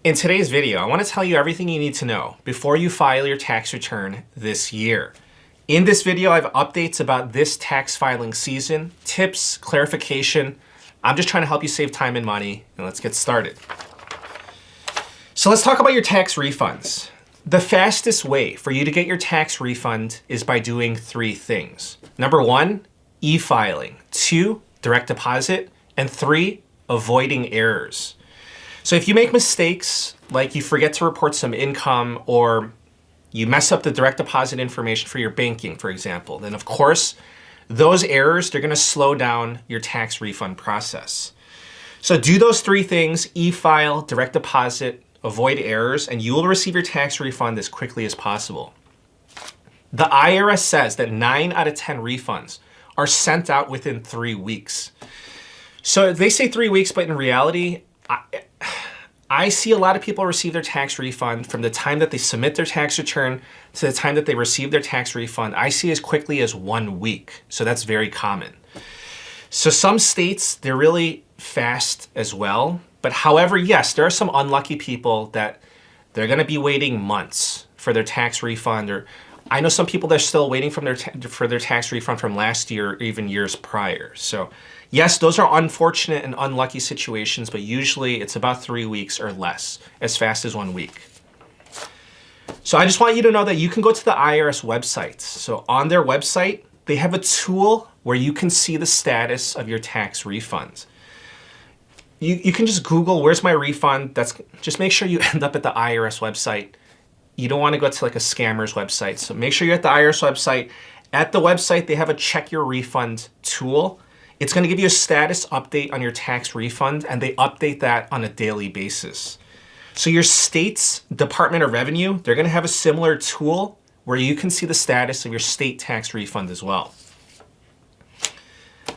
In today's video, I want to tell you everything you need to know before you file your tax return this year. In this video, I have updates about this tax filing season, tips, clarification. I'm just trying to help you save time and money, and let's get started. So let's talk about your tax refunds. The fastest way for you to get your tax refund is by doing three things. Number one, e-filing. Two, direct deposit. And three, avoiding errors. So if you make mistakes, like you forget to report some income or you mess up the direct deposit information for your banking, for example, then of course, those errors, they're gonna slow down your tax refund process. So do those three things, e-file, direct deposit, avoid errors, and you will receive your tax refund as quickly as possible. The IRS says that 9 out of 10 refunds are sent out within 3 weeks. So they say 3 weeks, but in reality, I see a lot of people receive their tax refund from the time that they submit their tax return to the time that they receive their tax refund. I see as quickly as 1 week. So that's very common. So some states, they're really fast as well. But however, yes, there are some unlucky people that they're going to be waiting months for their tax refund. Or I know some people that are still waiting for their tax refund from last year or even years prior. So yes, those are unfortunate and unlucky situations, but usually it's about 3 weeks or less, as fast as 1 week. So I just want you to know that you can go to the IRS website. So on their website, they have a tool where you can see the status of your tax refunds. You can just Google, where's my refund? Just make sure you end up at the IRS website. You don't want to go to like a scammer's website. So make sure you're at the IRS website. At the website, they have a check your refund tool. It's going to give you a status update on your tax refund, and they update that on a daily basis. So your state's Department of Revenue, they're going to have a similar tool where you can see the status of your state tax refund as well.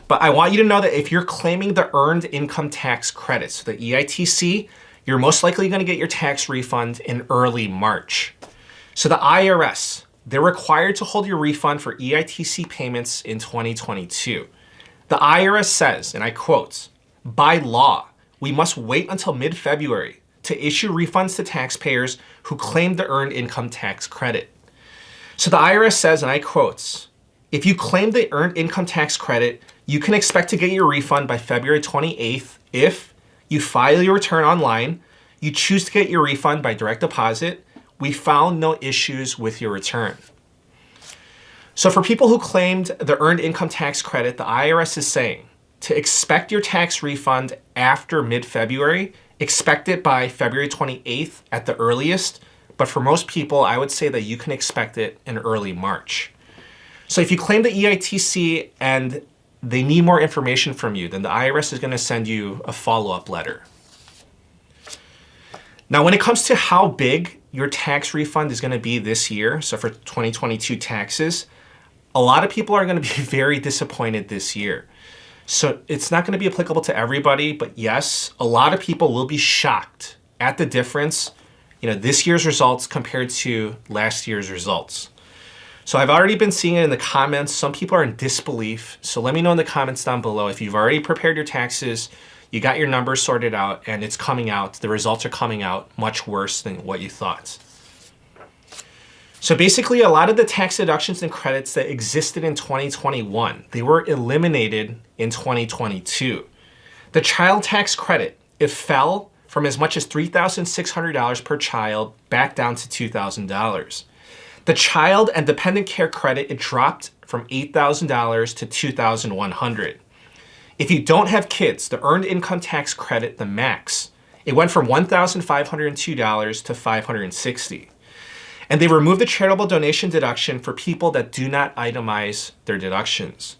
But I want you to know that if you're claiming the Earned Income Tax Credit, so the EITC, you're most likely going to get your tax refund in early March. So the IRS, they're required to hold your refund for EITC payments in 2022. The IRS says, and I quote, "By law, we must wait until mid-February to issue refunds to taxpayers who claim the Earned Income Tax Credit." So the IRS says, and I quote, "If you claim the Earned Income Tax Credit, you can expect to get your refund by February 28th if you file your return online, you choose to get your refund by direct deposit, we found no issues with your return." So for people who claimed the Earned Income Tax Credit, the IRS is saying to expect your tax refund after mid-February, expect it by February 28th at the earliest, but for most people, I would say that you can expect it in early March. So if you claim the EITC and they need more information from you, then the IRS is going to send you a follow-up letter. Now, when it comes to how big your tax refund is going to be this year, so for 2022 taxes, a lot of people are going to be very disappointed this year. So it's not going to be applicable to everybody, but yes, a lot of people will be shocked at the difference, this year's results compared to last year's results. So I've already been seeing it in the comments. Some people are in disbelief. So let me know in the comments down below if you've already prepared your taxes, you got your numbers sorted out, and it's coming out, the results are coming out much worse than what you thought. So basically, a lot of the tax deductions and credits that existed in 2021, they were eliminated in 2022. The child tax credit, it fell from as much as $3,600 per child back down to $2,000. The child and dependent care credit, it dropped from $8,000 to $2,100. If you don't have kids, the Earned Income Tax Credit, the max, it went from $1,502 to $560. And they removed the charitable donation deduction for people that do not itemize their deductions.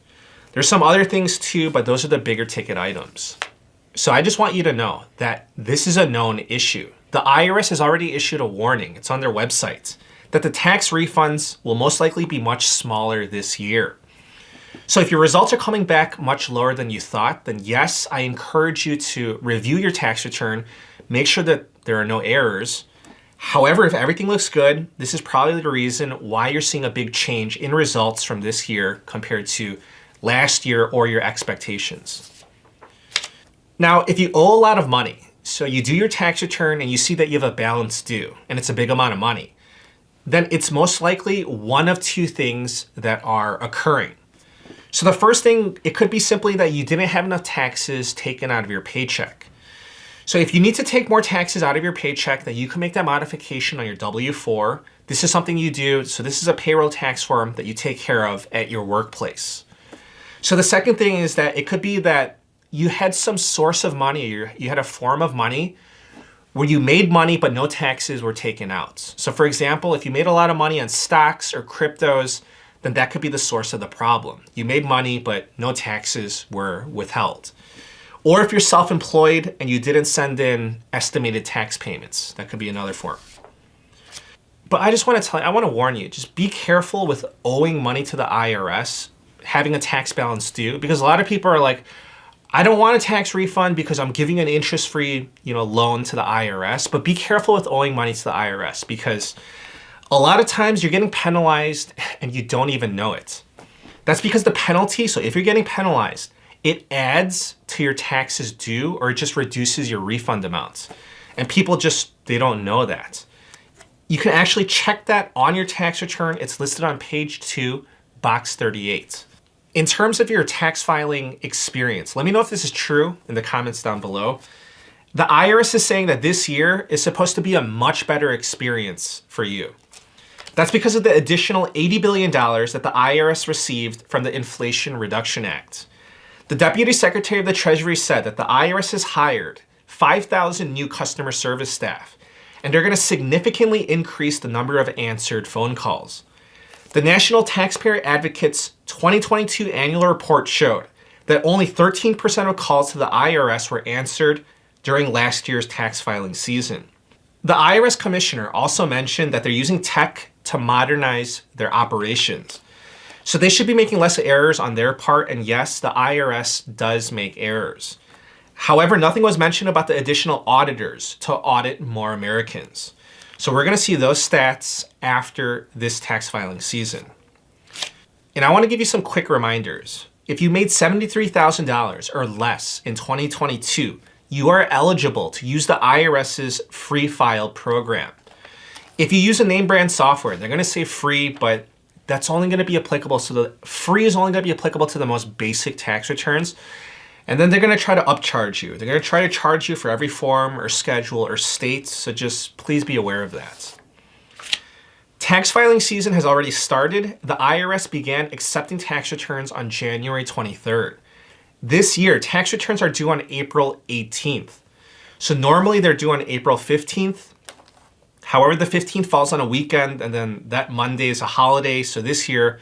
There's some other things too, but those are the bigger ticket items. So I just want you to know that this is a known issue. The IRS has already issued a warning, it's on their website, that the tax refunds will most likely be much smaller this year. So if your results are coming back much lower than you thought, then yes, I encourage you to review your tax return, make sure that there are no errors. However, if everything looks good, this is probably the reason why you're seeing a big change in results from this year compared to last year or your expectations. Now, if you owe a lot of money, So you do your tax return and you see that you have a balance due and it's a big amount of money. Then it's most likely one of two things that are occurring. So the first thing, it could be simply that you didn't have enough taxes taken out of your paycheck. So if you need to take more taxes out of your paycheck, then you can make that modification on your W-4. This is something you do. So this is a payroll tax form that you take care of at your workplace. So the second thing is that it could be that you had some source of money, you had a form of money where you made money but no taxes were taken out. So for example, if you made a lot of money on stocks or cryptos, then that could be the source of the problem. You made money but no taxes were withheld. Or if you're self-employed and you didn't send in estimated tax payments, that could be another form. But I just want to tell you, I want to warn you, just be careful with owing money to the IRS, having a tax balance due, because a lot of people are like, I don't want a tax refund because I'm giving an interest-free, loan to the IRS, but be careful with owing money to the IRS because a lot of times you're getting penalized and you don't even know it. That's because the penalty, so if you're getting penalized, it adds to your taxes due or it just reduces your refund amounts. And people they don't know that. You can actually check that on your tax return. It's listed on page 2, box 38. In terms of your tax filing experience, let me know if this is true in the comments down below. The IRS is saying that this year is supposed to be a much better experience for you. That's because of the additional $80 billion that the IRS received from the Inflation Reduction Act. The Deputy Secretary of the Treasury said that the IRS has hired 5,000 new customer service staff, and they're going to significantly increase the number of answered phone calls. The National Taxpayer Advocate's 2022 annual report showed that only 13% of calls to the IRS were answered during last year's tax filing season. The IRS commissioner also mentioned that they're using tech to modernize their operations. So they should be making less errors on their part, and yes, the IRS does make errors. However, nothing was mentioned about the additional auditors to audit more Americans. So we're gonna see those stats after this tax filing season. And I wanna give you some quick reminders. If you made $73,000 or less in 2022, you are eligible to use the IRS's Free File program. If you use a name brand software, they're gonna say free, but that's only gonna be applicable, so the free is only gonna be applicable to the most basic tax returns. And then they're gonna try to upcharge you. They're gonna try to charge you for every form or schedule or state, so just please be aware of that. Tax filing season has already started. The IRS began accepting tax returns on January 23rd. This year, tax returns are due on April 18th. So normally they're due on April 15th. However, the 15th falls on a weekend and then that Monday is a holiday. So this year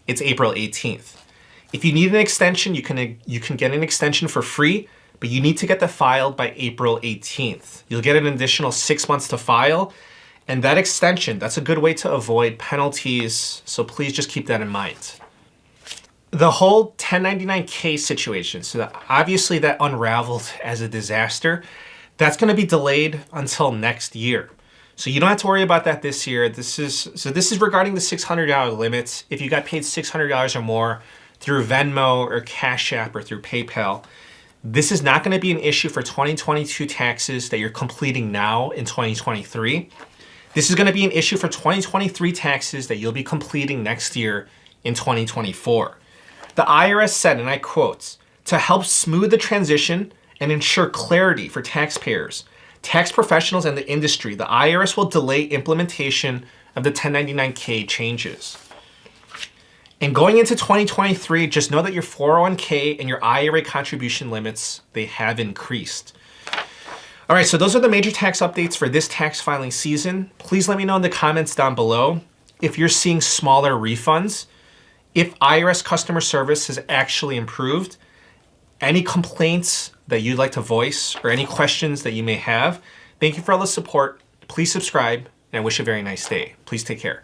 it's April 18th. If you need an extension, you can get an extension for free, but you need to get that filed by April 18th. You'll get an additional 6 months to file. And that extension, that's a good way to avoid penalties. So please just keep that in mind. The whole 1099K situation, so obviously that unraveled as a disaster. That's gonna be delayed until next year. So you don't have to worry about that this year. This is regarding the $600 limits. If you got paid $600 or more through Venmo or Cash App or through PayPal, this is not gonna be an issue for 2022 taxes that you're completing now in 2023. This is gonna be an issue for 2023 taxes that you'll be completing next year in 2024. The IRS said, and I quote, "To help smooth the transition and ensure clarity for taxpayers, tax professionals, and the industry, the IRS will delay implementation of the 1099K changes." And going into 2023, just know that your 401k and your IRA contribution limits, they have increased. All right, so those are the major tax updates for this tax filing season. Please let me know in the comments down below if you're seeing smaller refunds, if IRS customer service has actually improved, any complaints that you'd like to voice, or any questions that you may have. Thank you for all the support. Please subscribe, and I wish you a very nice day. Please take care.